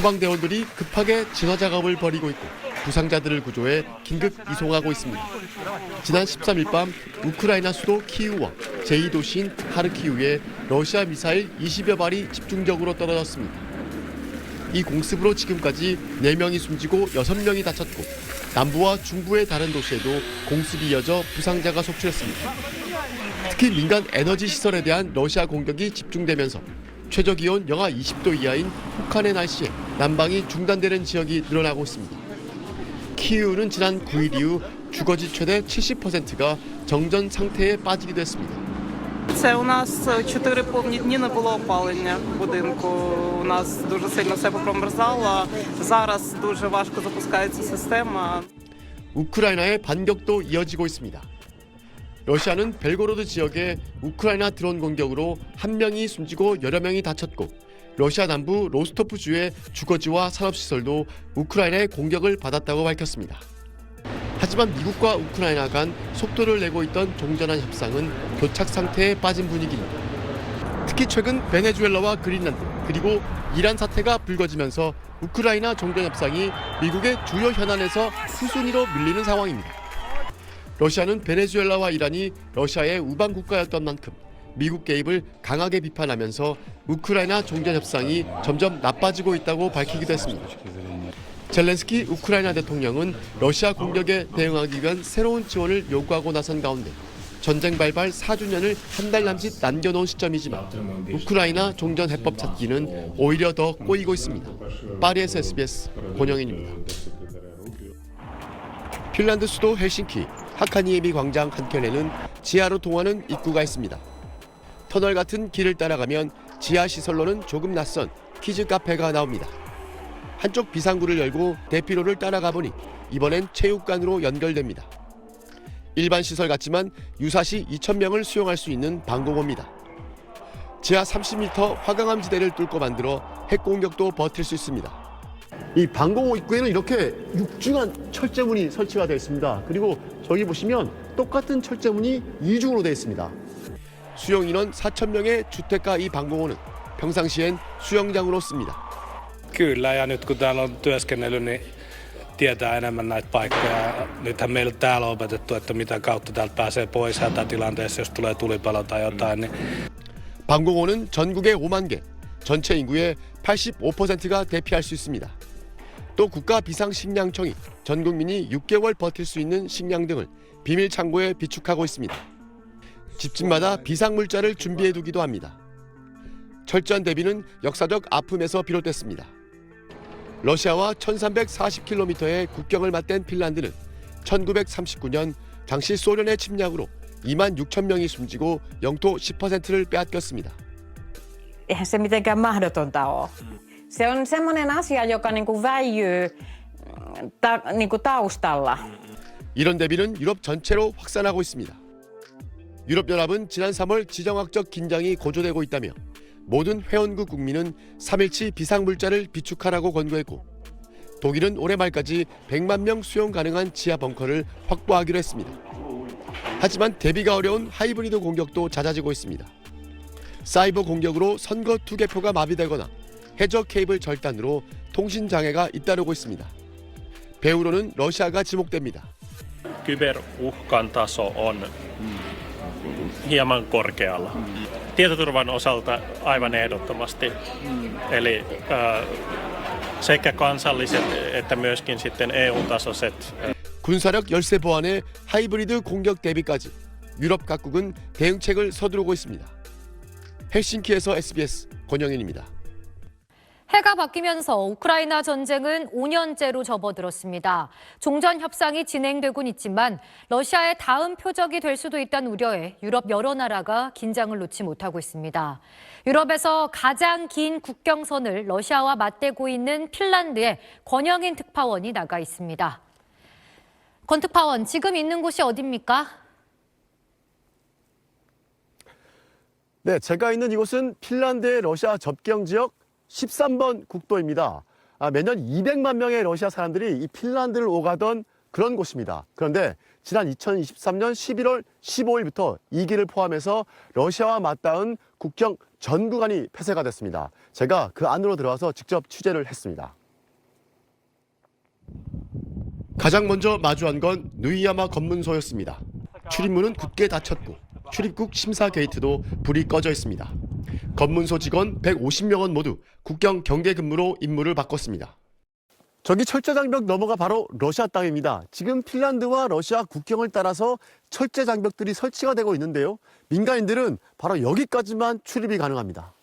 소방대원들이 급하게 진화 작업을 벌이고 있고 부상자들을 구조해 긴급 이송하고 있습니다. 지난 13일 밤 우크라이나 수도 키이우와 제2도시인 하르키우에 러시아 미사일 20여 발이 집중적으로 떨어졌습니다. 이 공습으로 지금까지 4명이 숨지고 6명이 다쳤고 남부와 중부의 다른 도시에도 공습이 이어져 부상자가 속출했습니다. 특히 민간 에너지 시설에 대한 러시아 공격이 집중되면서 최저기온 영하 20도 이하인 혹한의 날씨에 난방이 중단되는 지역이 늘어나고 있습니다. 키이우는 지난 9일 이후 주거지 최대 70%가 정전 상태에 빠지기도 했습니다. Це у нас 4 повні дні не було опалення в будинку. У нас дуже сильно все попромерзало. Зараз дуже важко запускається система. 우크라이나의 반격도 이어지고 있습니다. 러시아는 벨고로드 지역에 우크라이나 드론 공격으로 1명이 숨지고 여러 명이 다쳤고 러시아 남부 로스토프주의 주거지와 산업시설도 우크라이나의 공격을 받았다고 밝혔습니다. 하지만 미국과 우크라이나 간 속도를 내고 있던 종전한 협상은 교착 상태에 빠진 분위기입니다. 특히 최근 베네수엘라와 그린란드 그리고 이란 사태가 불거지면서 우크라이나 종전 협상이 미국의 주요 현안에서 후순위로 밀리는 상황입니다. 러시아는 베네수엘라와 이란이 러시아의 우방 국가였던 만큼 미국 개입을 강하게 비판하면서 우크라이나 종전 협상이 점점 나빠지고 있다고 밝히기도 했습니다. 젤렌스키 우크라이나 대통령은 러시아 공격에 대응하기 위한 새로운 지원을 요구하고 나선 가운데 전쟁 발발 4주년을 한 달 남짓 남겨놓은 시점이지만 우크라이나 종전 해법 찾기는 오히려 더 꼬이고 있습니다. 파리에서 SBS 권영인입니다. 핀란드 수도 헬싱키 하카니에미 광장 한켠에는 지하로 통하는 입구가 있습니다. 터널 같은 길을 따라가면 지하 시설로는 조금 낯선 키즈 카페가 나옵니다. 한쪽 비상구를 열고 대피로를 따라가 보니 이번엔 체육관으로 연결됩니다. 일반 시설 같지만 유사시 2,000명을 수용할 수 있는 방공호입니다. 지하 30m 화강암 지대를 뚫고 만들어 핵 공격도 버틸 수 있습니다. 이 방공호 입구에는 이렇게 육중한 철제문이 설치가 되어 있습니다. 그리고 저기 보시면 똑같은 철제문이 이중으로 되어 있습니다. 수용 인원 4,000명의 주택가 이 방공호는 평상시엔 수영장으로 씁니다. Kyllä, ja nyt kun täällä on työskennellyt, niin tietää enemmän näitä paikkoja. Nythän meillä täällä on opetettu, että mitä kautta täältä pääsee pois hätätilanteessa, jos tulee tulipalo tai jotain. Niin. 방공호는 전국에 5만 개, 전체 인구의 85%가 대피할 수 있습니다. 또 국가비상식량청이 전 국민이 6개월 버틸 수 있는 식량 등을 비밀 창고에 비축하고 있습니다. 집집마다 비상물자를 준비해두기도 합니다. 철저한 대비는 역사적 아픔에서 비롯됐습니다. 러시아와 1340km의 국경을 맞댄 핀란드는 1939년 당시 소련의 침략으로 2만 6천 명이 숨지고 영토 10%를 빼앗겼습니다. Eihän se mitenkään mahdotonta ole. Se on semmoinen asia, joka väijyy taustalla. 이런 대비는 유럽 전체로 확산하고 있습니다. 유럽연합은 지난 3월 지정학적 긴장이 고조되고 있다며 모든 회원국 국민은 3일치 비상물자를 비축하라고 권고했고 독일은 올해 말까지 100만 명 수용 가능한 지하 벙커를 확보하기로 했습니다. 하지만 대비가 어려운 하이브리드 공격도 잦아지고 있습니다. 사이버 공격으로 선거 투개표가 마비되거나 해저 케이블 절단으로 통신 장애가 잇따르고 있습니다. 배후로는 러시아가 지목됩니다. Kyberuhkan taso on hieman korkealla. Tietoturvan osalta aivan ehdottomasti. Eli sekä kansalliset että myöskin sitten EU-tasoiset. 군사력 열세 보완에 하이브리드 공격 대비까지 유럽 각국은 대응책을 서두르고 있습니다. 헬싱키에서 SBS 권영인입니다. 해가 바뀌면서 우크라이나 전쟁은 5년째로 접어들었습니다. 종전 협상이 진행되곤 있지만 러시아의 다음 표적이 될 수도 있다는 우려에 유럽 여러 나라가 긴장을 놓지 못하고 있습니다. 유럽에서 가장 긴 국경선을 러시아와 맞대고 있는 핀란드에 권영인 특파원이 나가 있습니다. 권 특파원, 지금 있는 곳이 어디입니까? 네, 제가 있는 이곳은 핀란드의 러시아 접경 지역 13번 국도입니다. 매년 200만 명의 러시아 사람들이 이 핀란드를 오가던 그런 곳입니다. 그런데 지난 2023년 11월 15일부터 이 길을 포함해서 러시아와 맞닿은 국경 전 구간이 폐쇄가 됐습니다. 제가 그 안으로 들어와서 직접 취재를 했습니다. 가장 먼저 마주한 건 누이야마 검문소였습니다. 출입문은 굳게 닫혔고 출입국 심사 게이트도 불이 꺼져 있습니다. 검문소 직원 150명은 모두 국경 경계 근무로 임무를 바꿨습니다. 저기 철제 장벽 너머가 바로 러시아 땅입니다. 지금 핀란드와 러시아 국경을 따라서 철제 장벽들이 설치가 되고 있는데요. 민간인들은 바로 여기까지만 출입이 가능합니다.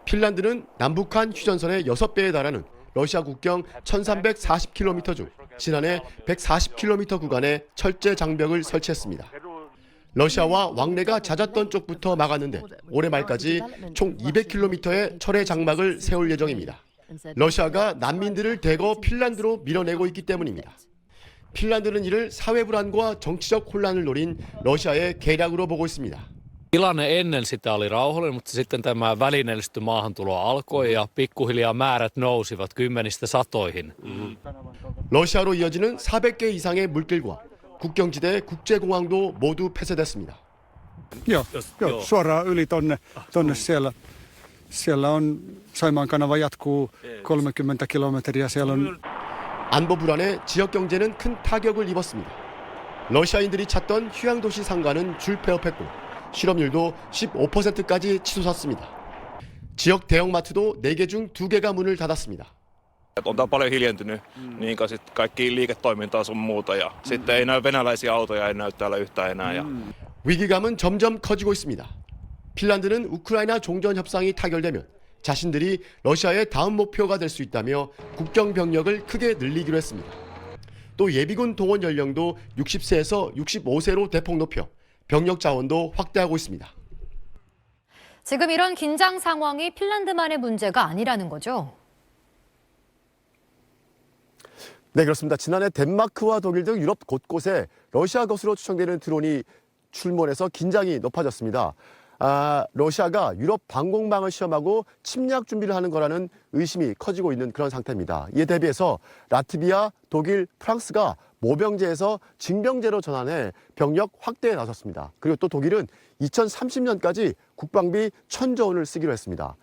핀란드는 남북한 휴전선의 6배에 달하는 러시아 국경 1340km 중 지난해 140km 구간에 철제 장벽을 설치했습니다. 러시아와 왕래가 잦았던 쪽부터 막았는데 올해 말까지 총 200km의 철의 장막을 세울 예정입니다. 러시아가 난민들을 대거 핀란드로 밀어내고 있기 때문입니다. 핀란드는 이를 사회 불안과 정치적 혼란을 노린 러시아의 계략으로 보고 있습니다. Tilanne ennen sitä oli rauhallinen, mutta sitten tämä välineellistetty maahantulo alkoi ja pikkuhiljaa määrät nousivat kymmenistä satoihin. 러시아로 이어지는 400개 이상의 물길과 국경지대 국제공항도 모두 폐쇄됐습니다. Joo, suoraan yli tonne siellä on Saimaan kanava jatkuu 30 kilometriä. Siellä on 안보 불안에 지역 경제는 큰 타격을 입었습니다. 러시아인들이 찾던 휴양도시 상가는 줄 폐업했고 실업률도 15%까지 치솟았습니다. 지역 대형마트도 4개 중 2개가 문을 닫았습니다. On tämä paljon hiljentynyt, niin kuin sitten kaikki liiketoimintaa sun muuta ja sitten ei näy venäläisiä autoja, ei näy täällä yhtään enää. 위기감은 점점 커지고 있습니다. 핀란드는 우크라이나 종전 협상이 타결되면 자신들이 러시아의 다음 목표가 될 수 있다며 국경 병력을 크게 늘리기로 했습니다. 또 예비군 동원 연령도 60세에서 65세로 대폭 높여 병력 자원도 확대하고 있습니다. 지금 이런 긴장 상황이 핀란드만의 문제가 아니라는 거죠. 네, 그렇습니다. 지난해 덴마크와 독일 등 유럽 곳곳에 러시아 것으로 추정되는 드론이 출몰해서 긴장이 높아졌습니다. 러시아가 유럽 방공망을 시험하고 침략 준비를 하는 거라는 의심이 커지고 있는 그런 상태입니다. 이에 대비해서 라트비아, 독일, 프랑스가 모병제에서 징병제로 전환해 병력 확대에 나섰습니다. 그리고 또 독일은 2030년까지 국방비 1,000조 원을 쓰기로 했습니다.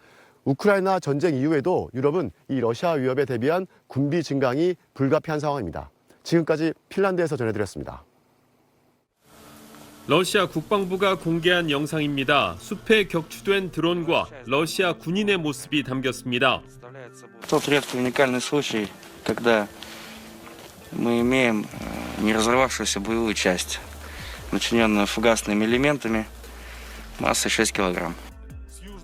우크라이나 전쟁 이후에도 유럽은 이 러시아 위협에 대비한 군비 증강이 불가피한 상황입니다. 지금까지 핀란드에서 전해드렸습니다. 러시아 국방부가 공개한 영상입니다. 숲에 격추된 드론과 러시아 군인의 모습이 담겼습니다. Тот редкий уникальный случай, когда мы имеем не разорвавшуюся боевую часть, начиненную фугасными элементами, массой 6 кг.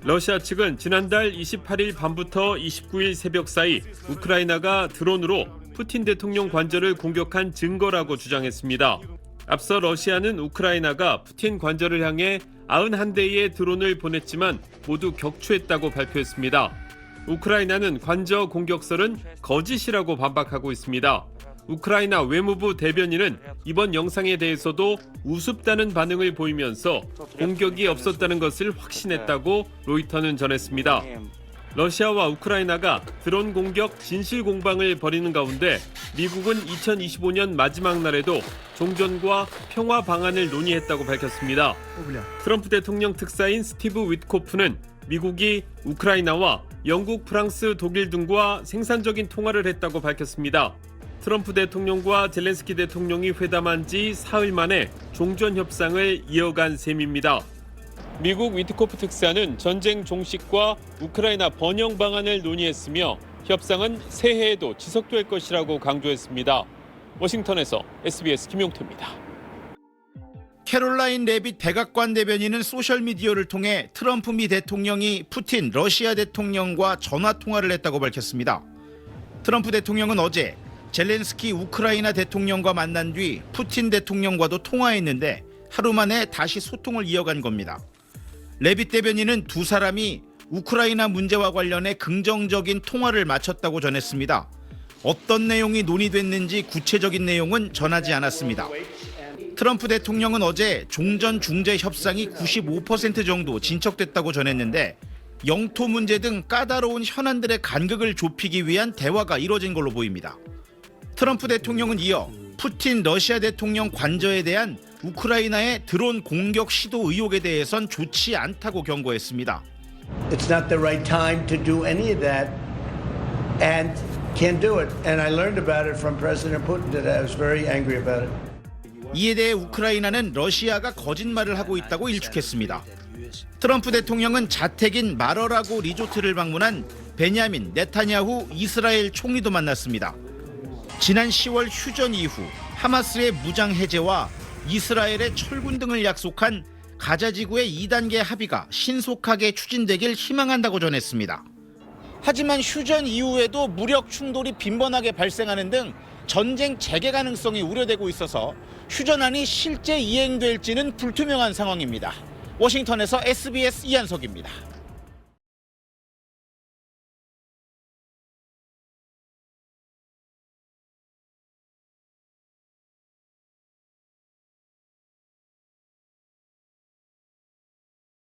러시아 측은 지난달 28일 밤부터 29일 새벽 사이 우크라이나가 드론으로 푸틴 대통령 관절을 공격한 증거라고 주장했습니다. 앞서 러시아는 우크라이나가 푸틴 관절을 향해 91대의 드론을 보냈지만 모두 격추했다고 발표했습니다. 우크라이나는 관저 공격설은 거짓이라고 반박하고 있습니다. 우크라이나 외무부 대변인은 이번 영상에 대해서도 우습다는 반응을 보이면서 공격이 없었다는 것을 확신했다고 로이터는 전했습니다. 러시아와 우크라이나가 드론 공격 진실 공방을 벌이는 가운데 미국은 2025년 마지막 날에도 종전과 평화 방안을 논의했다고 밝혔습니다. 트럼프 대통령 특사인 스티브 위트코프는 미국이 우크라이나와 영국, 프랑스, 독일 등과 생산적인 통화를 했다고 밝혔습니다. 트럼프 대통령과 젤렌스키 대통령이 회담한 지 사흘 만에 종전 협상을 이어간 셈입니다. 미국 위트코프 특사는 전쟁 종식과 우크라이나 번영 방안을 논의했으며 협상은 새해에도 지속될 것이라고 강조했습니다. 워싱턴에서 SBS 김용태입니다. 캐롤라인 레빗 백악관 대변인은 소셜미디어를 통해 트럼프 미 대통령이 푸틴 러시아 대통령과 전화통화를 했다고 밝혔습니다. 트럼프 대통령은 어제 젤렌스키 우크라이나 대통령과 만난 뒤 푸틴 대통령과도 통화했는데 하루 만에 다시 소통을 이어간 겁니다. 레빗 대변인은 두 사람이 우크라이나 문제와 관련해 긍정적인 통화를 마쳤다고 전했습니다. 어떤 내용이 논의됐는지 구체적인 내용은 전하지 않았습니다. 트럼프 대통령은 어제 종전 중재 협상이 95% 정도 진척됐다고 전했는데 영토 문제 등 까다로운 현안들의 간극을 좁히기 위한 대화가 이뤄진 걸로 보입니다. 트럼프 대통령은 이어 푸틴 러시아 대통령 관저에 대한 우크라이나의 드론 공격 시도 의혹에 대해선 좋지 않다고 경고했습니다. It's not the right time to do any of that and can't do it. And I learned about it from President Putin that I was very angry about it. 이에 대해 우크라이나는 러시아가 거짓말을 하고 있다고 일축했습니다. 트럼프 대통령은 자택인 마러라고 리조트를 방문한 베냐민 네타냐후 이스라엘 총리도 만났습니다. 지난 10월 휴전 이후 하마스의 무장 해제와 이스라엘의 철군 등을 약속한 가자 지구의 2단계 합의가 신속하게 추진되길 희망한다고 전했습니다. 하지만 휴전 이후에도 무력 충돌이 빈번하게 발생하는 등 전쟁 재개 가능성이 우려되고 있어서 휴전안이 실제 이행될지는 불투명한 상황입니다. 워싱턴에서 SBS 이한석입니다.